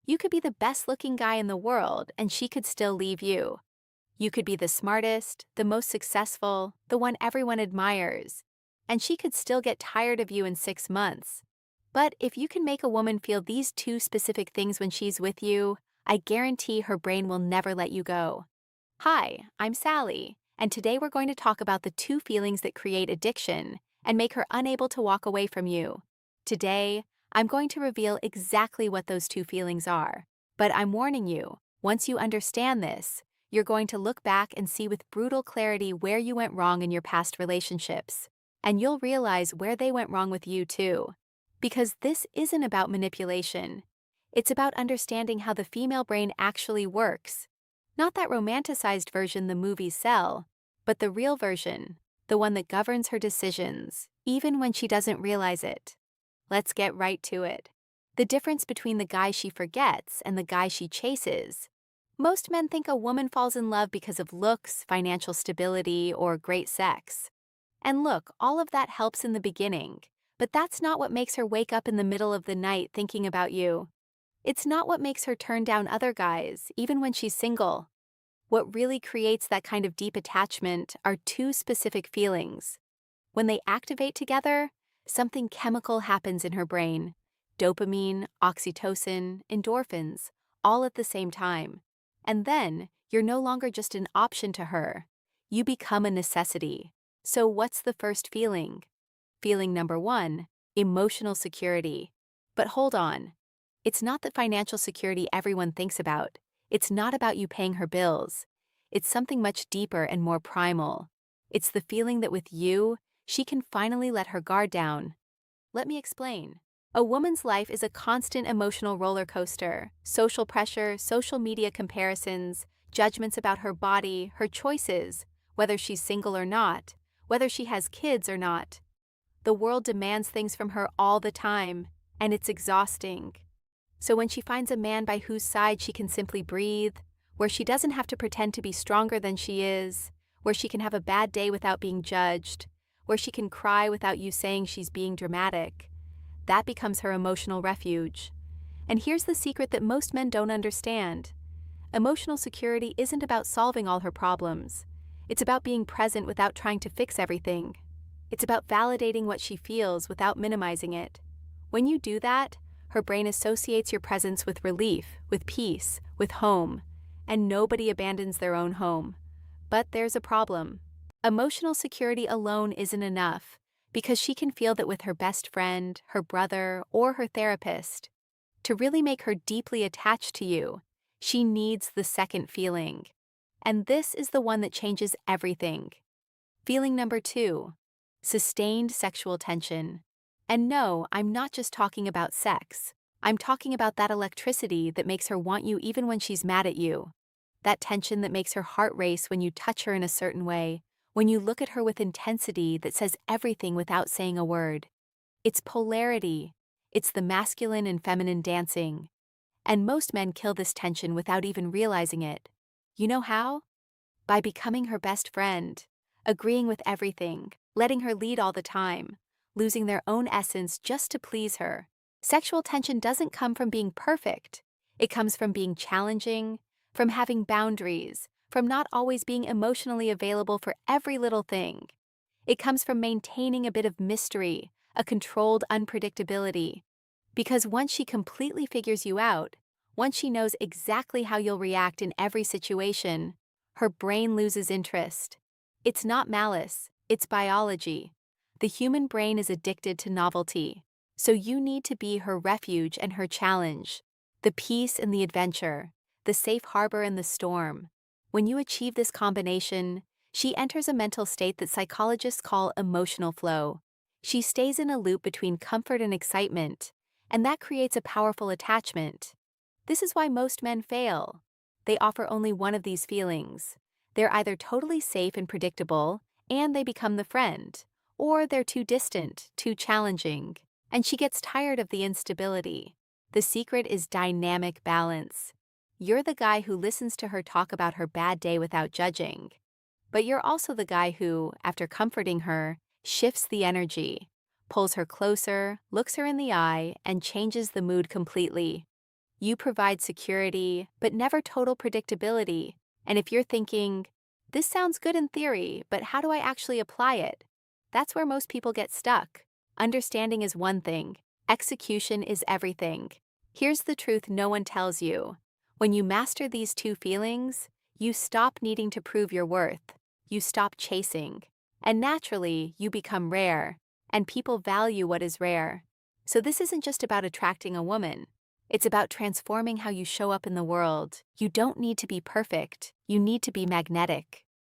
You could be the best-looking guy in the world, and she could still leave you. You could be the smartest, the most successful, the one everyone admires, and she could still get tired of you in 6 months. But if you can make a woman feel these two specific things when she's with you, I guarantee her brain will never let you go. Hi, I'm Sally, and today we're going to talk about the two feelings that create addiction and make her unable to walk away from you. Today, I'm going to reveal exactly what those two feelings are. But I'm warning you, once you understand this, you're going to look back and see with brutal clarity where you went wrong in your past relationships. And you'll realize where they went wrong with you too. Because this isn't about manipulation. It's about understanding how the female brain actually works. Not that romanticized version the movies sell, but the real version, the one that governs her decisions, even when she doesn't realize it. Let's get right to it. The difference between the guy she forgets and the guy she chases. Most men think a woman falls in love because of looks, financial stability, or great sex. And look, all of that helps in the beginning, but that's not what makes her wake up in the middle of the night thinking about you. It's not what makes her turn down other guys, even when she's single. What really creates that kind of deep attachment are two specific feelings. When they activate together, something chemical happens in her brain. Dopamine, oxytocin, endorphins, all at the same time. And then, you're no longer just an option to her. You become a necessity. So what's the first feeling? Feeling number one, emotional security. But hold on. It's not the financial security everyone thinks about. It's not about you paying her bills. It's something much deeper and more primal. It's the feeling that with you, she can finally let her guard down. Let me explain. A woman's life is a constant emotional roller coaster. Social pressure, social media comparisons, judgments about her body, her choices, whether she's single or not, whether she has kids or not. The world demands things from her all the time, and it's exhausting. So when she finds a man by whose side she can simply breathe, where she doesn't have to pretend to be stronger than she is, where she can have a bad day without being judged, where she can cry without you saying she's being dramatic, that becomes her emotional refuge. And here's the secret that most men don't understand. Emotional security isn't about solving all her problems. It's about being present without trying to fix everything. It's about validating what she feels without minimizing it. When you do that, her brain associates your presence with relief, with peace, with home, and nobody abandons their own home. But there's a problem. Emotional security alone isn't enough, because she can feel that with her best friend, her brother, or her therapist. To really make her deeply attached to you, she needs the second feeling. And this is the one that changes everything. Feeling number two, sustained sexual tension. And no, I'm not just talking about sex. I'm talking about that electricity that makes her want you even when she's mad at you. That tension that makes her heart race when you touch her in a certain way, when you look at her with intensity that says everything without saying a word. It's polarity. It's the masculine and feminine dancing. And most men kill this tension without even realizing it. You know how? By becoming her best friend, agreeing with everything, letting her lead all the time, losing their own essence just to please her. Sexual tension doesn't come from being perfect. It comes from being challenging, from having boundaries, from not always being emotionally available for every little thing. It comes from maintaining a bit of mystery, a controlled unpredictability. Because once she completely figures you out, once she knows exactly how you'll react in every situation, her brain loses interest. It's not malice, it's biology. The human brain is addicted to novelty, so you need to be her refuge and her challenge, the peace and the adventure, the safe harbor and the storm. When you achieve this combination, she enters a mental state that psychologists call emotional flow. She stays in a loop between comfort and excitement, and that creates a powerful attachment. This is why most men fail. They offer only one of these feelings. They're either totally safe and predictable, and they become the friend, or they're too distant, too challenging, and she gets tired of the instability. The secret is dynamic balance. You're the guy who listens to her talk about her bad day without judging. But you're also the guy who, after comforting her, shifts the energy, pulls her closer, looks her in the eye, and changes the mood completely. You provide security, but never total predictability. And if you're thinking, this sounds good in theory, but how do I actually apply it? That's where most people get stuck. Understanding is one thing, execution is everything. Here's the truth no one tells you. When you master these two feelings, you stop needing to prove your worth. You stop chasing. And naturally, you become rare. And people value what is rare. So this isn't just about attracting a woman. It's about transforming how you show up in the world. You don't need to be perfect. You need to be magnetic.